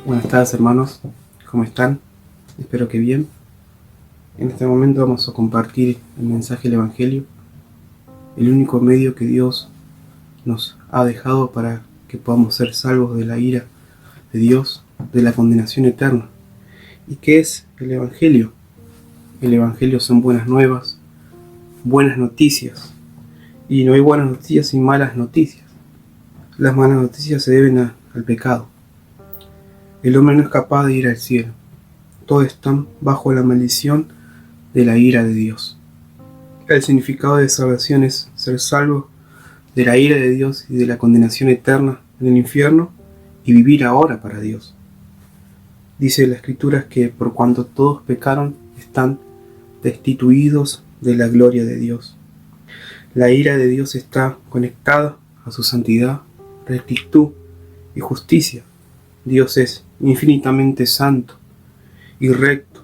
Buenas tardes, hermanos, ¿cómo están? Espero que bien. En este momento vamos a compartir el mensaje del Evangelio, el único medio que Dios nos ha dejado para que podamos ser salvos de la ira de Dios, de la condenación eterna. ¿Y qué es el Evangelio? El Evangelio son buenas nuevas, buenas noticias. Y no hay buenas noticias sin malas noticias. Las malas noticias se deben al pecado. El hombre no es capaz de ir al cielo. Todos están bajo la maldición de la ira de Dios. El significado de salvación es ser salvo de la ira de Dios y de la condenación eterna en el infierno y vivir ahora para Dios. Dice la Escritura que por cuanto todos pecaron, están destituidos de la gloria de Dios. La ira de Dios está conectada a su santidad, rectitud y justicia. Dios es infinitamente santo y recto,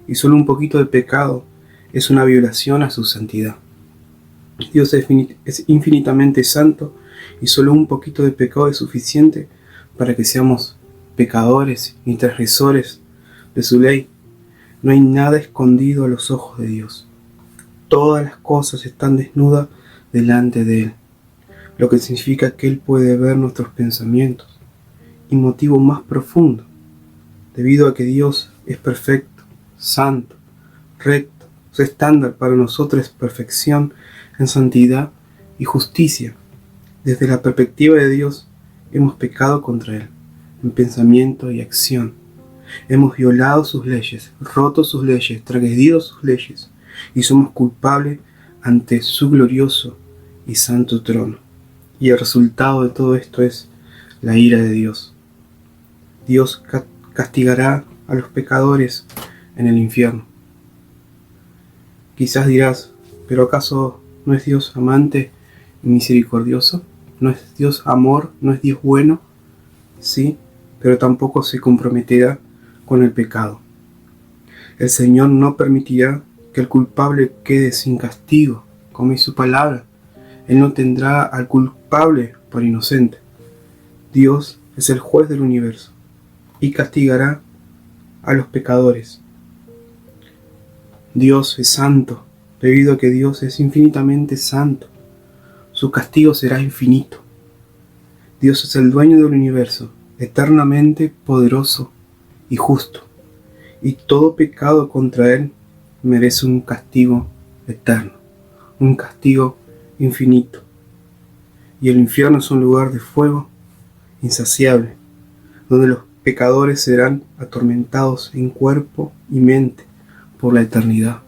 y solo un poquito de pecado es una violación a su santidad. Dios es infinitamente santo y solo un poquito de pecado es suficiente para que seamos pecadores y transgresores de su ley. No hay nada escondido a los ojos de Dios. Todas las cosas están desnudas delante de Él, lo que significa que Él puede ver nuestros pensamientos y motivos más profundos, debido a que Dios es perfecto, santo, recto. Su estándar para nosotros es perfección en santidad y justicia. Desde la perspectiva de Dios, hemos pecado contra Él, en pensamiento y acción. Hemos violado sus leyes, roto sus leyes, transgredido sus leyes, y somos culpables ante su glorioso y santo trono. Y el resultado de todo esto es la ira de Dios. Dios castigará a los pecadores en el infierno. Quizás dirás, ¿pero acaso no es Dios amante y misericordioso? ¿No es Dios amor? ¿No es Dios bueno? Sí, pero tampoco se comprometerá con el pecado. El Señor no permitirá que el culpable quede sin castigo, como es su palabra. Él no tendrá al culpable por inocente. Dios es el juez del universo y castigará a los pecadores. Dios es santo, debido a que Dios es infinitamente santo. Su castigo será infinito. Dios es el dueño del universo, eternamente poderoso y justo, y todo pecado contra Él merece un castigo eterno, un castigo infinito. Y el infierno es un lugar de fuego insaciable, donde los pecadores serán atormentados en cuerpo y mente por la eternidad.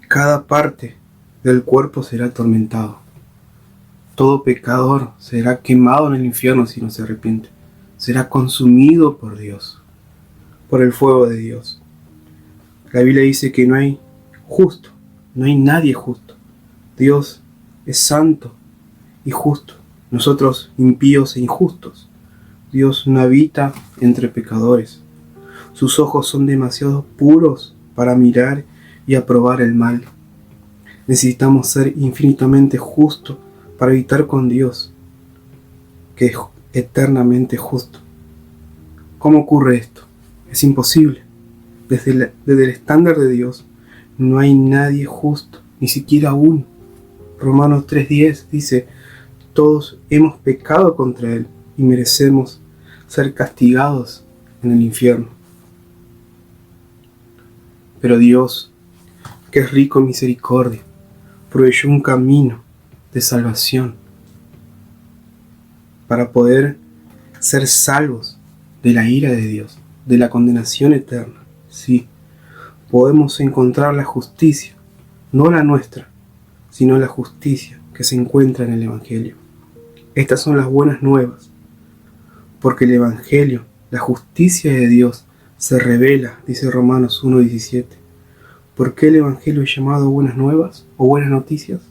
Cada parte del cuerpo será atormentado. Todo pecador será quemado en el infierno si no se arrepiente. Será consumido por Dios, por el fuego de Dios. La Biblia dice que no hay justo, no hay nadie justo. Dios es santo y justo. Nosotros impíos e injustos. Dios no habita entre pecadores. Sus ojos son demasiado puros para mirar y aprobar el mal. Necesitamos ser infinitamente justos para habitar con Dios, que es eternamente justo. ¿Cómo ocurre esto? Es imposible. Desde el estándar de Dios no hay nadie justo, ni siquiera uno. Romanos 3:10 dice, todos hemos pecado contra Él y merecemos ser castigados en el infierno. Pero Dios, que es rico en misericordia, proveyó un camino de salvación para poder ser salvos de la ira de Dios, de la condenación eterna. Sí, podemos encontrar la justicia, no la nuestra, sino la justicia que se encuentra en el Evangelio. Estas son las buenas nuevas, porque el Evangelio, la justicia de Dios, se revela, dice Romanos 1:17. ¿Por qué el Evangelio es llamado buenas nuevas o buenas noticias?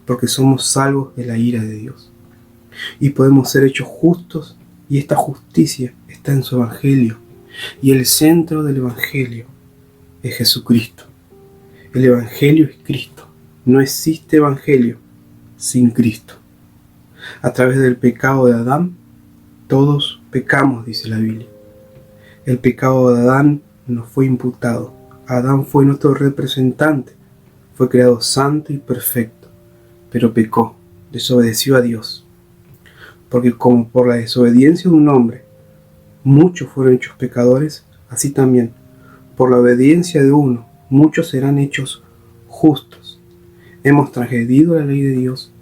Porque somos salvos de la ira de Dios. Y podemos ser hechos justos, y esta justicia está en su Evangelio. Y el centro del Evangelio es Jesucristo. El Evangelio es Cristo. No existe Evangelio sin Cristo. A través del pecado de Adán, todos pecamos, dice la Biblia. El pecado de Adán nos fue imputado. Adán fue nuestro representante. Fue creado santo y perfecto, pero pecó, desobedeció a Dios. Porque como por la desobediencia de un hombre, muchos fueron hechos pecadores, así también, por la obediencia de uno, muchos serán hechos justos. Hemos transgredido la ley de Dios.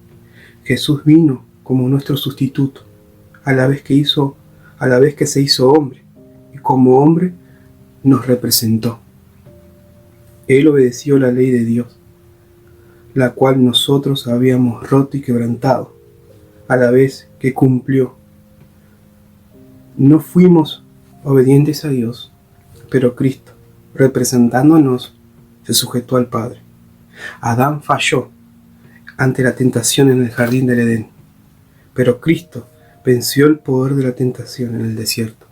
Jesús vino como nuestro sustituto, a la vez que se hizo hombre, y como hombre nos representó. Él obedeció la ley de Dios, la cual nosotros habíamos roto y quebrantado, a la vez que cumplió. No fuimos obedientes a Dios, pero Cristo, representándonos, se sujetó al Padre. Adán falló ante la tentación en el jardín del Edén, pero Cristo venció el poder de la tentación en el desierto.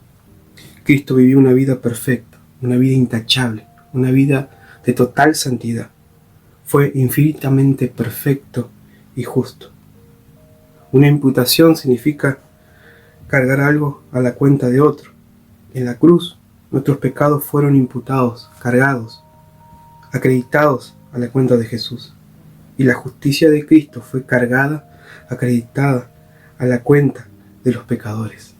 Cristo vivió una vida perfecta, una vida intachable, una vida de total santidad. Fue infinitamente perfecto y justo. Una imputación significa cargar algo a la cuenta de otro. En la cruz, nuestros pecados fueron imputados, cargados, acreditados a la cuenta de Jesús. Y la justicia de Cristo fue cargada, acreditada a la cuenta de los pecadores.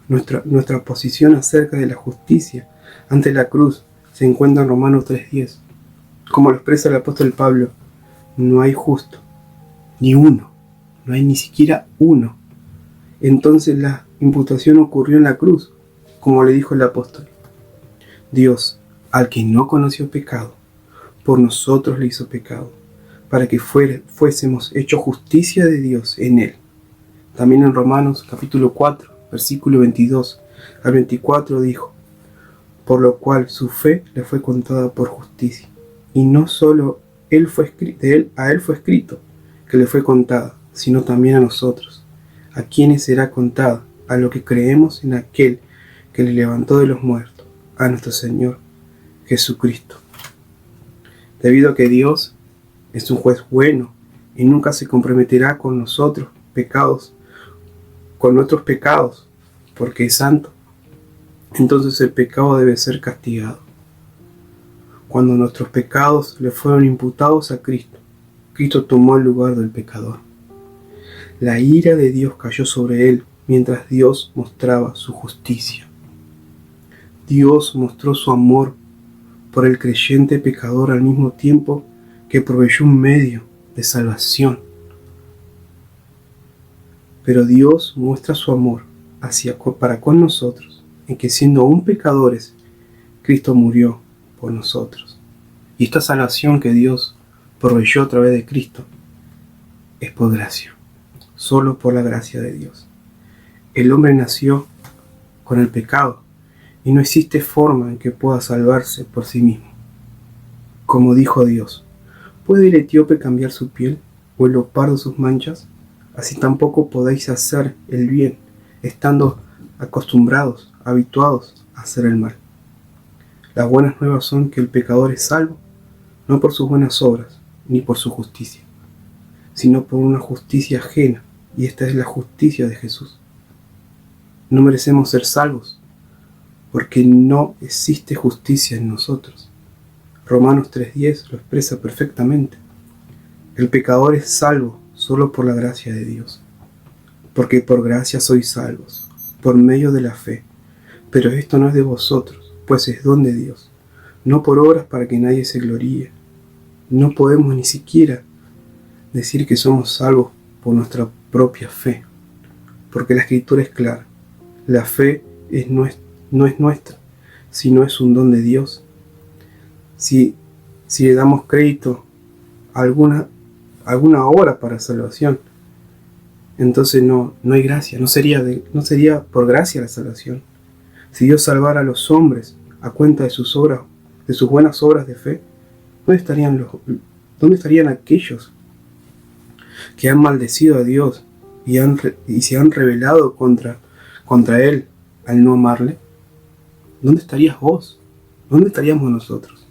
Nuestra posición acerca de la justicia ante la cruz se encuentra en Romanos 3:10. Como lo expresa el apóstol Pablo, no hay justo, ni uno, no hay ni siquiera uno. Entonces la imputación ocurrió en la cruz, como le dijo el apóstol. Dios, al que no conoció pecado, por nosotros le hizo pecado, para que fuésemos hechos justicia de Dios en él. También en Romanos capítulo 4, versículo 22 al 24 dijo, por lo cual su fe le fue contada por justicia. Y no solo a él fue escrito que le fue contada, sino también a nosotros, a quienes será contada, a lo que creemos en aquel que le levantó de los muertos, a nuestro Señor Jesucristo. Debido a que Dios es un juez bueno y nunca se comprometerá con nuestros pecados, porque es santo, entonces el pecado debe ser castigado. Cuando nuestros pecados le fueron imputados a Cristo, Cristo tomó el lugar del pecador. La ira de Dios cayó sobre él mientras Dios mostraba su justicia. Dios mostró su amor por el creyente pecador al mismo tiempo que proveyó un medio de salvación. Pero Dios muestra su amor para con nosotros, en que siendo aún pecadores, Cristo murió por nosotros. Y esta salvación que Dios proveyó a través de Cristo es por gracia, solo por la gracia de Dios. El hombre nació con el pecado y no existe forma en que pueda salvarse por sí mismo. Como dijo Dios, ¿puede el etíope cambiar su piel o el leopardo sus manchas? Así tampoco podéis hacer el bien, estando habituados a hacer el mal. Las buenas nuevas son que el pecador es salvo, no por sus buenas obras, ni por su justicia, sino por una justicia ajena, y esta es la justicia de Jesús. No merecemos ser salvos, porque no existe justicia en nosotros. Romanos 3:10 lo expresa perfectamente. El pecador es salvo solo por la gracia de Dios, porque por gracia sois salvos, por medio de la fe. Pero esto no es de vosotros, pues es don de Dios, no por obras para que nadie se gloríe. No podemos ni siquiera decir que somos salvos por nuestra propia fe, porque la Escritura es clara. La fe no es nuestra, sino es un don de Dios. Si le damos crédito a alguna obra para salvación, entonces no hay gracia, no sería por gracia la salvación. Si Dios salvara a los hombres a cuenta de sus buenas obras de fe, ¿dónde estarían aquellos que han maldecido a Dios y se han rebelado contra Él al no amarle? ¿Dónde estarías vos? ¿Dónde estaríamos nosotros?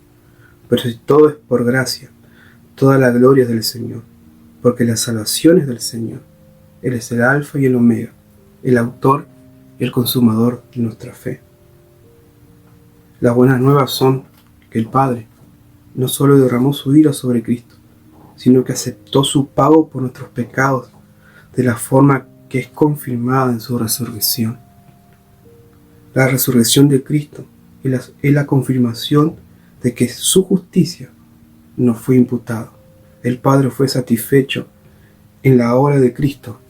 Pero si todo es por gracia, toda la gloria es del Señor, porque la salvación es del Señor. Él es el alfa y el omega, el autor y el consumador de nuestra fe. Las buenas nuevas son que el Padre no solo derramó su ira sobre Cristo, sino que aceptó su pago por nuestros pecados de la forma que es confirmada en su resurrección. La resurrección de Cristo es la confirmación de que su justicia nos fue imputada. El Padre fue satisfecho en la obra de Cristo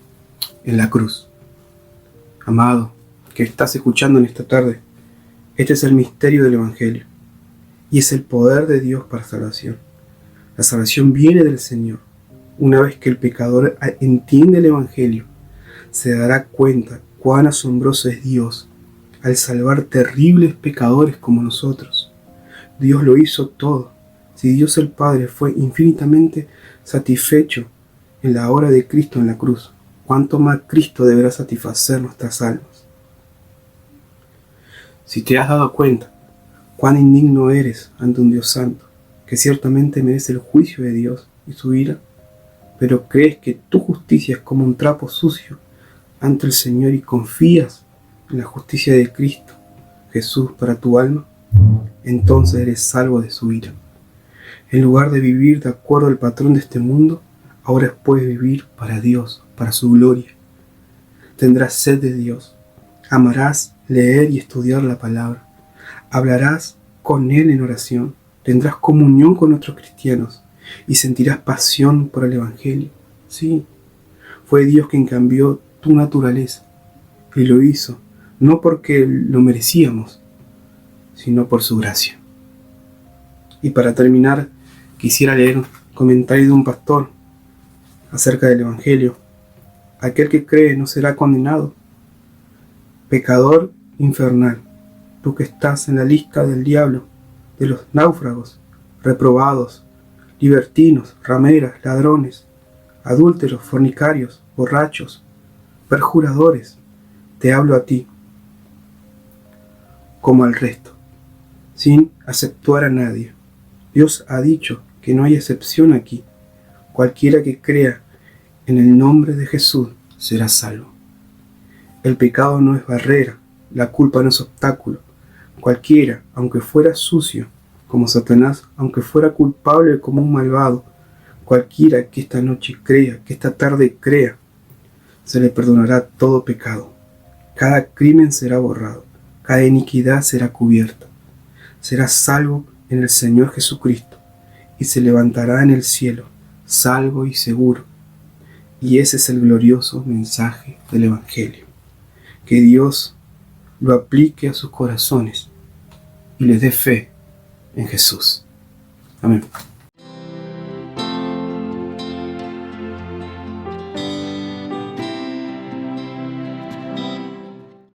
en la cruz. Amado, que estás escuchando en esta tarde, este es el misterio del Evangelio y es el poder de Dios para salvación. La salvación viene del Señor. Una vez que el pecador entiende el Evangelio, se dará cuenta cuán asombroso es Dios al salvar terribles pecadores como nosotros. Dios lo hizo todo. Si Dios el Padre fue infinitamente satisfecho en la obra de Cristo en la cruz, ¿cuánto más Cristo deberá satisfacer nuestras almas? Si te has dado cuenta cuán indigno eres ante un Dios santo, que ciertamente merece el juicio de Dios y su ira, pero crees que tu justicia es como un trapo sucio ante el Señor y confías en la justicia de Cristo Jesús para tu alma, entonces eres salvo de su ira. En lugar de vivir de acuerdo al patrón de este mundo, ahora puedes vivir para Dios, para su gloria. Tendrás sed de Dios, amarás leer y estudiar la palabra, hablarás con Él en oración, tendrás comunión con otros cristianos y sentirás pasión por el Evangelio. Sí, fue Dios quien cambió tu naturaleza y lo hizo, no porque lo merecíamos, sino por su gracia. Y para terminar, quisiera leer un comentario de un pastor acerca del Evangelio. Aquel que cree no será condenado. Pecador infernal, tú que estás en la lista del diablo, de los náufragos, reprobados, libertinos, rameras, ladrones, adúlteros, fornicarios, borrachos, perjuradores, te hablo a ti, como al resto, sin aceptar a nadie. Dios ha dicho que no hay excepción aquí. Cualquiera que crea en el nombre de Jesús será salvo. El pecado no es barrera, la culpa no es obstáculo. Cualquiera, aunque fuera sucio, como Satanás, aunque fuera culpable como un malvado, cualquiera que esta noche crea, que esta tarde crea, se le perdonará todo pecado. Cada crimen será borrado, cada iniquidad será cubierta. Será salvo en el Señor Jesucristo y se levantará en el cielo, salvo y seguro. Y ese es el glorioso mensaje del Evangelio. Que Dios lo aplique a sus corazones y les dé fe en Jesús. Amén.